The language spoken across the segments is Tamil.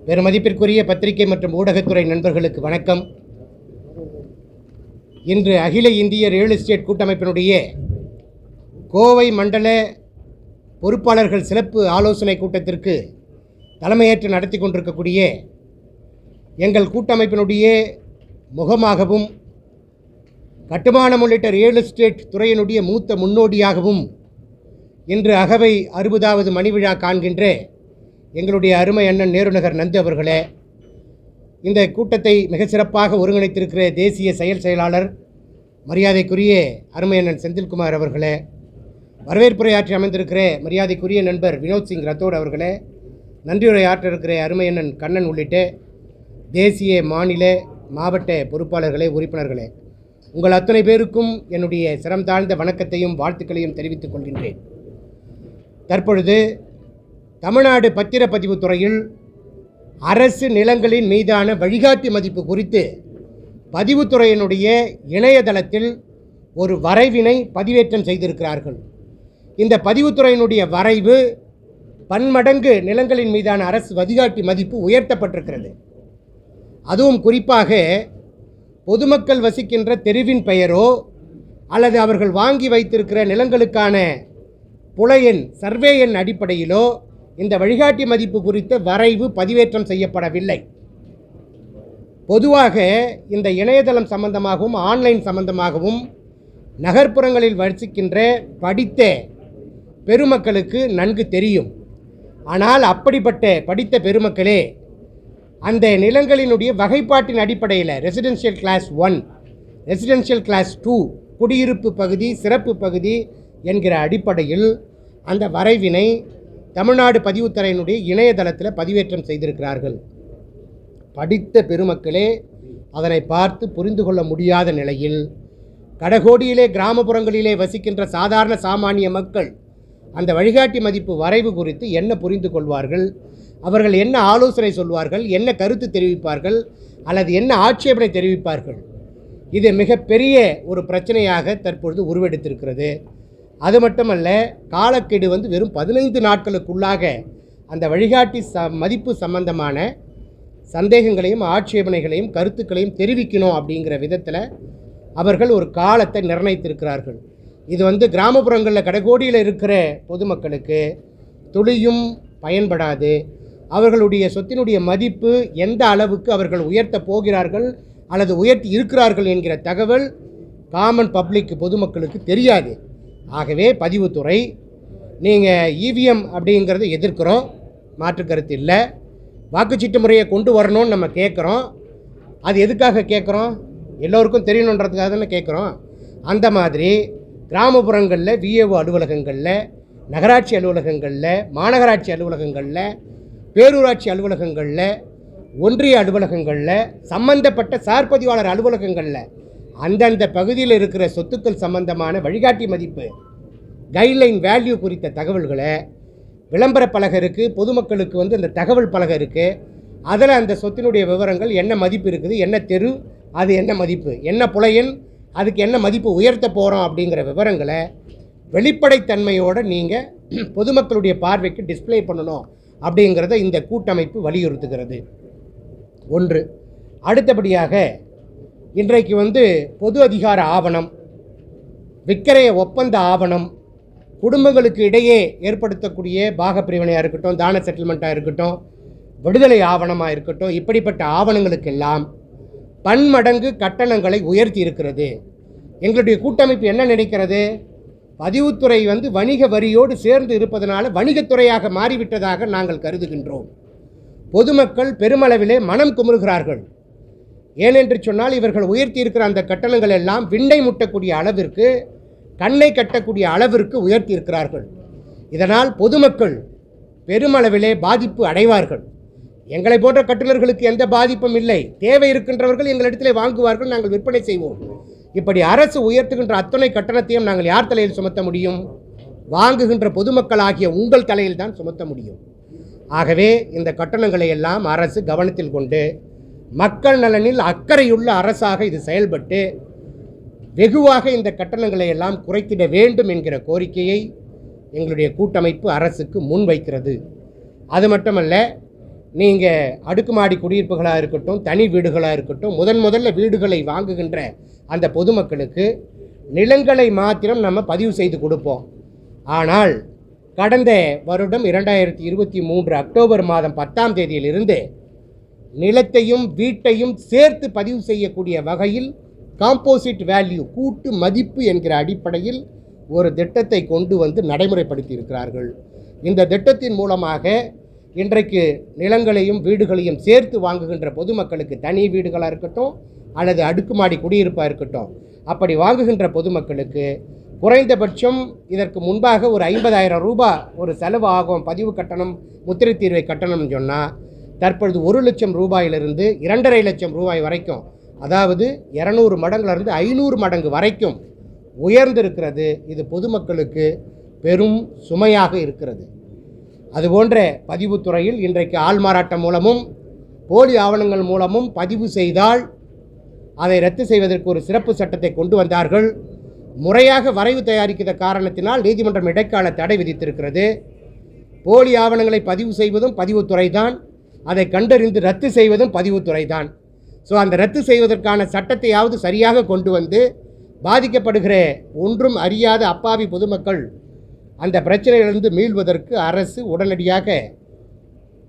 பெருமதிப்பிற்குரிய பத்திரிகை மற்றும் ஊடகத்துறை நண்பர்களுக்கு வணக்கம். இன்று அகில இந்திய ரியல் எஸ்டேட் கூட்டமைப்பினுடைய கோவை மண்டல பொறுப்பாளர்கள் சிறப்பு ஆலோசனை கூட்டத்திற்கு தலைமையேற்று நடத்தி கொண்டிருக்கக்கூடிய எங்கள் கூட்டமைப்பினுடைய முகமாகவும் கட்டுமானம் உள்ளிட்ட ரியல் எஸ்டேட் துறையினுடைய மூத்த முன்னோடியாகவும் இன்று அகவை 60வது மணி விழா காண்கின்ற எங்களுடைய அருமை அண்ணன் நேருநகர் நந்து அவர்களே, இந்த கூட்டத்தை மிக சிறப்பாக ஒருங்கிணைத்திருக்கிற தேசிய செயலாளர் மரியாதைக்குரிய அருமை அண்ணன் செந்தில்குமார் அவர்களே, வரவேற்புரையாற்றி அமைந்திருக்கிற மரியாதைக்குரிய நண்பர் வினோத் சிங் ரத்தோட் அவர்களே, நன்றியுரையாற்ற இருக்கிற அருமை அண்ணன் கண்ணன் உள்ளிட்ட தேசிய மாநில மாவட்ட பொறுப்பாளர்களே, உறுப்பினர்களே, உங்கள் அத்தனை பேருக்கும் என்னுடைய சிரம் தாழ்ந்த வணக்கத்தையும் வாழ்த்துக்களையும் தெரிவித்துக் கொள்கின்றேன். தற்பொழுது தமிழ்நாடு பத்திரப்பதிவு துறையில் அரசு நிலங்களின் மீதான வழிகாட்டி மதிப்பு குறித்து பதிவுத்துறையினுடைய இணையதளத்தில் ஒரு வரைவினை பதிவேற்றம் செய்திருக்கிறார்கள். இந்த பதிவுத்துறையினுடைய வரைவு பன்மடங்கு நிலங்களின் மீதான அரசு வழிகாட்டி மதிப்பு உயர்த்தப்பட்டிருக்கிறது. அதுவும் குறிப்பாக பொதுமக்கள் வசிக்கின்ற தெருவின் பெயரோ அல்லது அவர்கள் வாங்கி வைத்திருக்கிற நிலங்களுக்கான புலையன் சர்வே எண் அடிப்படையிலோ இந்த வழிகாட்டி மதிப்பு குறித்த வரைவு பதிவேற்றம் செய்யப்படவில்லை. பொதுவாக இந்த இணையதளம் சம்பந்தமாகவும் ஆன்லைன் சம்பந்தமாகவும் நகர்ப்புறங்களில் வசிக்கின்ற படித்த பெருமக்களுக்கு நன்கு தெரியும். ஆனால் அப்படிப்பட்ட படித்த பெருமக்களே அந்த நிலங்களினுடைய வகைப்பாட்டின் அடிப்படையில் ரெசிடென்ஷியல் கிளாஸ் 1, ரெசிடென்ஷியல் கிளாஸ் 2, குடியிருப்பு பகுதி, சிறப்பு பகுதி என்கிற அடிப்படையில் அந்த வரைவினை தமிழ்நாடு பதிவுத்துறையினுடைய இணையதளத்தில் பதிவேற்றம் செய்திருக்கிறார்கள். படித்த பெருமக்களே அதனை பார்த்து புரிந்து கொள்ள முடியாத நிலையில் கடகோடியிலே கிராமப்புறங்களிலே வசிக்கின்ற சாதாரண சாமானிய மக்கள் அந்த வழிகாட்டி மதிப்பு வரைவு குறித்து என்ன புரிந்து கொள்வார்கள், அவர்கள் என்ன ஆலோசனை சொல்வார்கள், என்ன கருத்து தெரிவிப்பார்கள் அல்லது என்ன ஆட்சேபனை தெரிவிப்பார்கள்? இது மிகப்பெரிய ஒரு பிரச்சனையாக தற்பொழுது உருவெடுத்திருக்கிறது. அது மட்டுமல்ல, காலக்கெடு வெறும் 15 நாட்களுக்குள்ளாக அந்த வழிகாட்டி மதிப்பு சம்பந்தமான சந்தேகங்களையும் ஆட்சேபனைகளையும் கருத்துக்களையும் தெரிவிக்கணும் அப்படிங்கிற விதத்தில் அவர்கள் ஒரு காலத்தை நிர்ணயித்திருக்கிறார்கள். இது கிராமப்புறங்களில் கடைகோடியில் இருக்கிற பொதுமக்களுக்கு துளியும் பயன்படாது. அவர்களுடைய சொத்தினுடைய மதிப்பு எந்த அளவுக்கு அவர்கள் உயர்த்த போகிறார்கள் அல்லது உயர்த்தி இருக்கிறார்கள் என்கிற தகவல் காமன் பப்ளிக் பொதுமக்களுக்கு தெரியாது. ஆகவே பதிவுத்துறை நீங்கள் இவிஎம் அப்படிங்கிறத எதிர்க்கிறோம், மாற்று கருத்து இல்லை. வாக்குச்சீட்டு முறையை கொண்டு வரணும்னு நம்ம கேட்குறோம். அது எதுக்காக கேட்குறோம்? எல்லோருக்கும் தெரியணுன்றதுக்காக தானே கேட்குறோம். அந்த மாதிரி கிராமப்புறங்களில் விஏஓ அலுவலகங்களில், நகராட்சி அலுவலகங்களில், மாநகராட்சி அலுவலகங்களில், பேரூராட்சி அலுவலகங்களில், ஒன்றிய அலுவலகங்களில், சம்பந்தப்பட்ட சார்பதிவாளர் அலுவலகங்களில் அந்தந்த பகுதியில் இருக்கிற சொத்துக்கள் சம்பந்தமான வழிகாட்டி மதிப்பு கைட்லைன் வேல்யூ குறித்த தகவல்களை விளம்பர பலகை இருக்குது, பொதுமக்களுக்கு அந்த தகவல் பலகை இருக்குது. அதில் அந்த சொத்தினுடைய விவரங்கள், என்ன மதிப்பு இருக்குது, என்ன தெரு, அது என்ன மதிப்பு, என்ன புலையன், அதுக்கு என்ன மதிப்பு உயர்த்த போகிறோம் அப்படிங்கிற விவரங்களை வெளிப்படைத்தன்மையோடு நீங்கள் பொதுமக்களுடைய பார்வைக்கு டிஸ்பிளே பண்ணணும் அப்படிங்கிறத இந்த கூட்டமைப்பு வலியுறுத்துகிறது. ஒன்று. அடுத்தபடியாக இன்றைக்கு பொது அதிகார ஆவணம், விக்கிரய ஒப்பந்த ஆவணம், குடும்பங்களுக்கு இடையே ஏற்படுத்தக்கூடிய பாக பிரிவினையாக இருக்கட்டும், தான செட்டில்மெண்ட்டாக இருக்கட்டும், விடுதலை ஆவணமாக இருக்கட்டும், இப்படிப்பட்ட ஆவணங்களுக்கெல்லாம் பன்மடங்கு கட்டணங்களை உயர்த்தி இருக்கிறது. எங்களுடைய கூட்டமைப்பு என்ன நினைக்கிறது? பதிவுத்துறை வணிக வரியோடு சேர்ந்து இருப்பதனால வணிகத்துறையாக மாறிவிட்டதாக நாங்கள் கருதுகின்றோம். பொதுமக்கள் பெருமளவிலே மனம் குமுறுகிறார்கள். ஏனென்று சொன்னால் இவர்கள் உயர்த்தி இருக்கிற அந்த கட்டணங்கள் எல்லாம் விண்ணை முட்டக்கூடிய அளவிற்கு, கண்ணை கட்டக்கூடிய அளவிற்கு உயர்த்தி இருக்கிறார்கள். இதனால் பொதுமக்கள் பெருமளவிலே பாதிப்பு அடைவார்கள். எங்களை போன்ற கட்டுநர்களுக்கு எந்த பாதிப்பும் இல்லை. தேவை இருக்கின்றவர்கள் எங்களிடத்திலே வாங்குவார்கள், நாங்கள் விற்பனை செய்வோம். இப்படி அரசு உயர்த்துகின்ற அத்தனை கட்டணத்தையும் நாங்கள் யார் தலையில் சுமத்த முடியும்? வாங்குகின்ற பொதுமக்கள் ஆகிய உங்கள் தலையில் தான் சுமத்த முடியும். ஆகவே இந்த கட்டணங்களை எல்லாம் அரசு கவனத்தில் கொண்டு மக்கள் நலனில் அக்கறையுள்ள அரசாக இது செயல்பட்டு வெகுவாக இந்த கட்டணங்களை எல்லாம் குறைத்திட வேண்டும் என்கிற கோரிக்கையை எங்களுடைய கூட்டமைப்பு அரசுக்கு முன்வைக்கிறது. அது மட்டுமல்ல, நீங்கள் அடுக்குமாடி குடியிருப்புகளாக இருக்கட்டும், தனி வீடுகளாக இருக்கட்டும், முதல்ல வீடுகளை வாங்குகின்ற அந்த பொதுமக்களுக்கு நிலங்களை மாத்திரம் நம்ம பதிவு செய்து கொடுப்போம். ஆனால் கடந்த வருடம் 2023 அக்டோபர் மாதம் 10ஆம் தேதியிலிருந்து நிலத்தையும் வீட்டையும் சேர்த்து பதிவு செய்யக்கூடிய வகையில் காம்போசிட் வேல்யூ, கூட்டு மதிப்பு என்கிற அடிப்படையில் ஒரு திட்டத்தை கொண்டு வந்து நடைமுறைப்படுத்தி இருக்கிறார்கள். இந்த திட்டத்தின் மூலமாக இன்றைக்கு நிலங்களையும் வீடுகளையும் சேர்த்து வாங்குகின்ற பொதுமக்களுக்கு, தனி வீடுகளாக இருக்கட்டும் அல்லது அடுக்குமாடி குடியிருப்பாக இருக்கட்டும், அப்படி வாங்குகின்ற பொதுமக்களுக்கு குறைந்தபட்சம் இதற்கு முன்பாக ஒரு 50,000 ரூபாய் ஒரு செலவு ஆகும் பதிவு கட்டணம், முத்திரை தீர்வை கட்டணம்னு சொன்னால் தற்பொழுது 1 லட்சம் ரூபாயிலிருந்து 2.5 லட்சம் ரூபாய் வரைக்கும், அதாவது 200 மடங்குலேருந்து 500 மடங்கு வரைக்கும் உயர்ந்திருக்கிறது. இது பொதுமக்களுக்கு பெரும் சுமையாக இருக்கிறது. அதுபோன்ற பதிவுத்துறையில் இன்றைக்கு ஆள்மாறாட்டம் மூலமும் போலி ஆவணங்கள் மூலமும் பதிவு செய்தால் அதை ரத்து செய்வதற்கு ஒரு சிறப்பு சட்டத்தை கொண்டு வந்தார்கள். முறையாக வரைவு தயாரிக்கிற காரணத்தினால் நீதிமன்றம் இடைக்கால தடை விதித்திருக்கிறது. போலி ஆவணங்களை பதிவு செய்வதும் பதிவுத்துறை தான், அதை கண்டறிந்து ரத்து செய்வதும் பதிவுத்துறை தான். ஸோ அந்த ரத்து செய்வதற்கான சட்டத்தையாவது சரியாக கொண்டு வந்து பாதிக்கப்படுகிற ஒன்றும் அறியாத அப்பாவி பொதுமக்கள் அந்த பிரச்சனையிலிருந்து மீள்வதற்கு அரசு உடனடியாக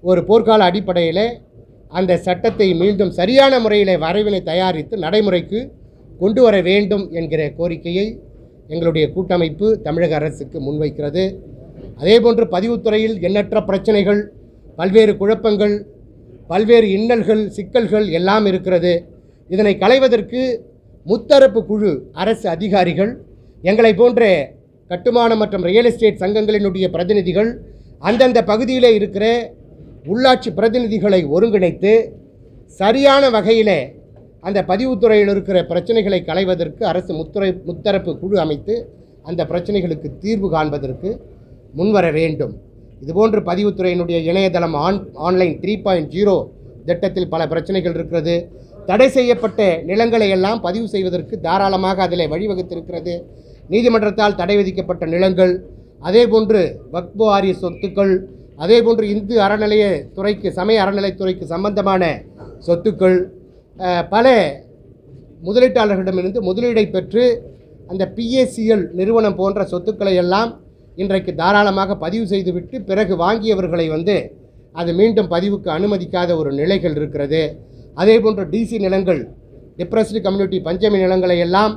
ஒரு போர்க்கால அடிப்படையில் அந்த சட்டத்தை மீண்டும் சரியான முறையில் வரைவினை தயாரித்து நடைமுறைக்கு கொண்டு வர வேண்டும் என்கிற கோரிக்கையை எங்களுடைய கூட்டமைப்பு தமிழக அரசுக்கு முன்வைக்கிறது. அதேபோன்று பதிவுத்துறையில் எண்ணற்ற பிரச்சனைகள், பல்வேறு குழப்பங்கள், பல்வேறு இன்னல்கள், சிக்கல்கள் எல்லாம் இருக்கிறது. இதனை களைவதற்கு முத்தரப்பு குழு அரசு அதிகாரிகள், எங்களை போன்ற கட்டுமான மற்றும் ரியல் எஸ்டேட் சங்கங்களினுடைய பிரதிநிதிகள், அந்தந்த பகுதியில் இருக்கிற உள்ளாட்சி பிரதிநிதிகளை ஒருங்கிணைத்து சரியான வகையில் அந்த பதிவுத்துறையில் இருக்கிற பிரச்சனைகளை களைவதற்கு அரசு முத்தரப்பு குழு அமைத்து அந்த பிரச்சனைகளுக்கு தீர்வு காண்பதற்கு முன்வர வேண்டும். இதுபோன்று பதிவுத்துறையினுடைய இணையதளம் ஆன்லைன் 3.0 திட்டத்தில் பல பிரச்சனைகள் இருக்கிறது. தடை செய்யப்பட்ட நிலங்களை எல்லாம் பதிவு செய்வதற்கு தாராளமாக அதில் வழிவகுத்திருக்கிறது. நீதிமன்றத்தால் தடை விதிக்கப்பட்ட நிலங்கள், அதேபோன்று வக்ஃப் வாரிய சொத்துக்கள், அதேபோன்று இந்து அறநிலையத்துறைக்கு, சமய அறநிலையத்துறைக்கு சம்பந்தமான சொத்துக்கள், பல முதலீட்டாளர்களிடமிருந்து முதலீடை பெற்று அந்த PACL நிறுவனம் போன்ற சொத்துக்களை எல்லாம் இன்றைக்கு தாராளமாக பதிவு செய்துவிட்டு பிறகு வாங்கியவர்களை அது மீண்டும் பதிவுக்கு அனுமதிக்காத ஒரு நிலைகள் இருக்கிறது. அதேபோன்று DC நிலங்கள், டிப்ரெஸ்டு கம்யூனிட்டி பஞ்சமி நிலங்களை எல்லாம்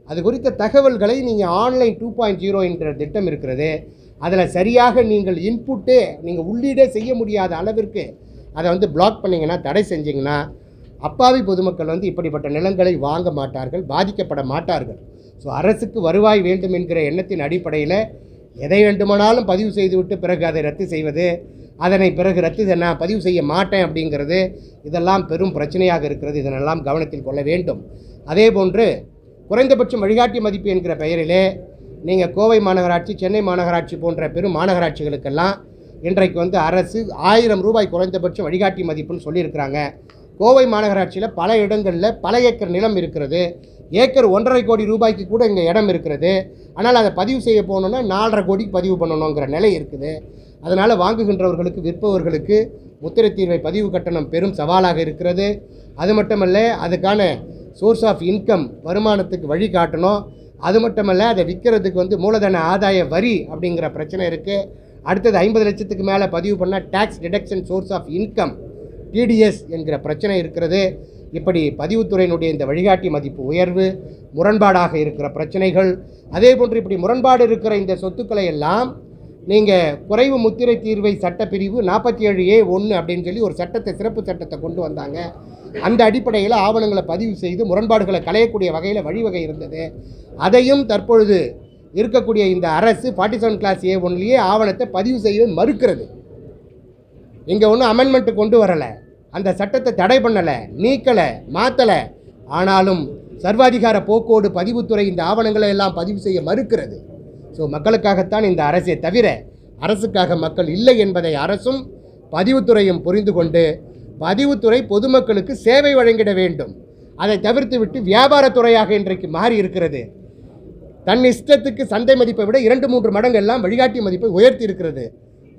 அது குறித்த தகவல்களை நீங்கள் ஆன்லைன் 2.0 என்ற திட்டம் இருக்கிறது. அதில் சரியாக நீங்கள் நீங்கள் உள்ளீடே செய்ய முடியாத அளவிற்கு அதை பிளாக் பண்ணிங்கன்னா, தடை செஞ்சிங்கன்னா அப்பாவி பொதுமக்கள் இப்படிப்பட்ட நிலங்களை வாங்க மாட்டார்கள், பாதிக்கப்பட மாட்டார்கள். ஸோ அரசுக்கு வருவாய் வேண்டும் என்கிற எண்ணத்தின் அடிப்படையில் எதை வேண்டுமானாலும் பதிவு செய்துவிட்டு பிறகு அதை ரத்து செய்வது, அதனை பிறகு நான் பதிவு செய்ய மாட்டேன் அப்படிங்கிறது, இதெல்லாம் பெரும் பிரச்சனையாக இருக்கிறது. இதனெல்லாம் கவனத்தில் கொள்ள வேண்டும். அதேபோன்று குறைந்தபட்சம் வழிகாட்டி மதிப்பு என்கிற பெயரிலே நீங்கள் கோவை மாநகராட்சி, சென்னை மாநகராட்சி போன்ற பெரும் மாநகராட்சிகளுக்கெல்லாம் இன்றைக்கு அரசு 1000 ரூபாய் குறைந்தபட்சம் வழிகாட்டி மதிப்புன்னு சொல்லியிருக்கிறாங்க. கோவை மாநகராட்சியில் பல இடங்களில் பல ஏக்கர் நிலம் இருக்கிறது. ஏக்கர் 1.5 கோடி ரூபாய்க்கு கூட இங்கே இடம் இருக்கிறது. ஆனால் அதை பதிவு செய்ய போகணுன்னா 4.5 கோடிக்கு பதிவு பண்ணணுங்கிற நிலை இருக்குது. அதனால் வாங்குகின்றவர்களுக்கு, விற்பவர்களுக்கு முத்திரை தீர்வை பதிவு கட்டணம் பெரும் சவாலாக இருக்கிறது. அது மட்டுமல்ல, அதுக்கான சோர்ஸ் ஆஃப் இன்கம், வருமானத்துக்கு வழி காட்டணும். அது மட்டுமல்ல, அதை விற்கிறதுக்கு மூலதன ஆதாய வரி அப்படிங்கிற பிரச்சனை இருக்குது. அடுத்தது 50 லட்சத்துக்கு மேலே பதிவு பண்ணால் tax deduction source of income, TDS என்கிற பிரச்சனை இருக்கிறது. இப்படி பதிவுத்துறையினுடைய இந்த வழிகாட்டி மதிப்பு உயர்வு, முரண்பாடாக இருக்கிற பிரச்சனைகள், அதே போன்று இப்படி முரண்பாடு இருக்கிற இந்த சொத்துக்களை எல்லாம் நீங்கள் குறைவு முத்திரை தீர்வை சட்டப்பிரிவு 47A(1) அப்படின்னு சொல்லி ஒரு சட்டத்தை, சிறப்பு சட்டத்தை கொண்டு வந்தாங்க. அந்த அடிப்படையில் ஆவணங்களை பதிவு செய்து முரண்பாடுகளை களையக்கூடிய வகையில் வழிவகை இருந்தது. அதையும் தற்பொழுது இருக்கக்கூடிய இந்த அரசு 47(A)(1) ஆவணத்தை பதிவு செய்ய மறுக்கிறது. இங்கே ஒன்றும் அமெண்ட்மெண்ட்டு கொண்டு வரலை, அந்த சட்டத்தை தடை பண்ணலை, நீக்கலை, மாற்றலை. ஆனாலும் சர்வாதிகார போக்கோடு பதிவுத்துறை இந்த ஆவணங்களை எல்லாம் பதிவு செய்ய மறுக்கிறது. ஸோ மக்களுக்காகத்தான் இந்த அரசே தவிர அரசுக்காக மக்கள் இல்லை என்பதை அரசும் பதிவுத்துறையும் புரிந்து கொண்டு பதிவுத்துறை பொதுமக்களுக்கு சேவை வழங்கிட வேண்டும். அதை தவிர்த்து விட்டு வியாபாரத்துறையாக இன்றைக்கு மாறி இருக்கிறது. தன் இஷ்டத்துக்கு சந்தை மதிப்பை விட 2-3 மடங்கு எல்லாம் வழிகாட்டி மதிப்பை உயர்த்தி இருக்கிறது.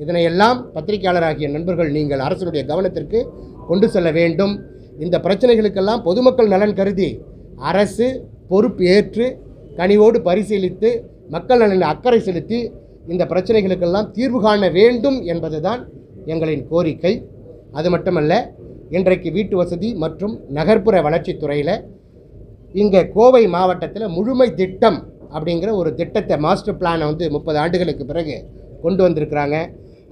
இதனையெல்லாம் பத்திரிகையாளராகிய நண்பர்கள் நீங்கள் அரசினுடைய கவனத்திற்கு கொண்டு செல்ல வேண்டும். இந்த பிரச்சனைகளுக்கெல்லாம் பொதுமக்கள் நலன் கருதி அரசு பொறுப்பு ஏற்று கனிவோடு பரிசீலித்து மக்கள் நலனில் அக்கறை செலுத்தி இந்த பிரச்சனைகளுக்கெல்லாம் தீர்வு காண வேண்டும் என்பதுதான் எங்களின் கோரிக்கை. அது மட்டுமல்ல, இன்றைக்கு வீட்டு வசதி மற்றும் நகர்ப்புற வளர்ச்சித்துறையில் இங்கே கோவை மாவட்டத்தில் முழுமை திட்டம் அப்படிங்கிற ஒரு திட்டத்தை மாஸ்டர் பிளானை 30 ஆண்டுகளுக்கு பிறகு கொண்டு வந்திருக்கிறாங்க.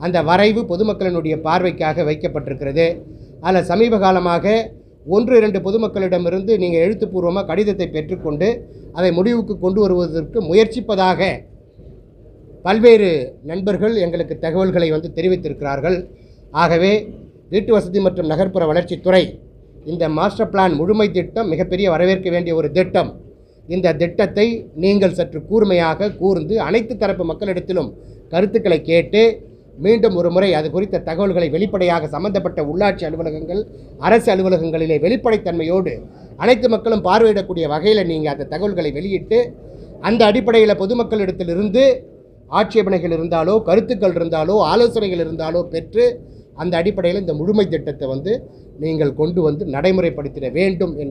அந்த வரைவு பொதுமக்களினுடைய பார்வைக்காக வைக்கப்பட்டிருக்கிறது. அதில் சமீப காலமாக 1-2 பொதுமக்களிடமிருந்து நீங்கள் எழுத்துப்பூர்வமாக கடிதத்தை பெற்றுக்கொண்டு அதை முடிவுக்கு கொண்டு வருவதற்கு முயற்சிப்பதாக பல்வேறு நண்பர்கள் எங்களுக்கு தகவல்களை தெரிவித்திருக்கிறார்கள். ஆகவே வீட்டு வசதி மற்றும் நகர்ப்புற வளர்ச்சித்துறை இந்த மாஸ்டர் பிளான் முழுமை திட்டம் மிகப்பெரிய வரவேற்க வேண்டிய ஒரு திட்டம். இந்த திட்டத்தை நீங்கள் சற்று கூர்மையாக கூர்ந்து அனைத்து தரப்பு மக்களிடத்திலும் கருத்துக்களை கேட்டு மீண்டும் ஒரு முறை அது குறித்த தகவல்களை வெளிப்படையாக சம்பந்தப்பட்ட உள்ளாட்சி அலுவலகங்கள், அரசு அலுவலகங்களிலே வெளிப்படைத்தன்மையோடு அனைத்து மக்களும் பார்வையிடக்கூடிய வகையில் நீங்கள் அந்த தகவல்களை வெளியிட்டு அந்த அடிப்படையில் பொதுமக்களிடத்திலிருந்து ஆட்சேபனைகள் இருந்தாலோ, கருத்துக்கள் இருந்தாலோ, ஆலோசனைகள் இருந்தாலோ பெற்று அந்த அடிப்படையில் இந்த முழுமை திட்டத்தை நீங்கள் கொண்டு நடைமுறைப்படுத்திட வேண்டும் என்று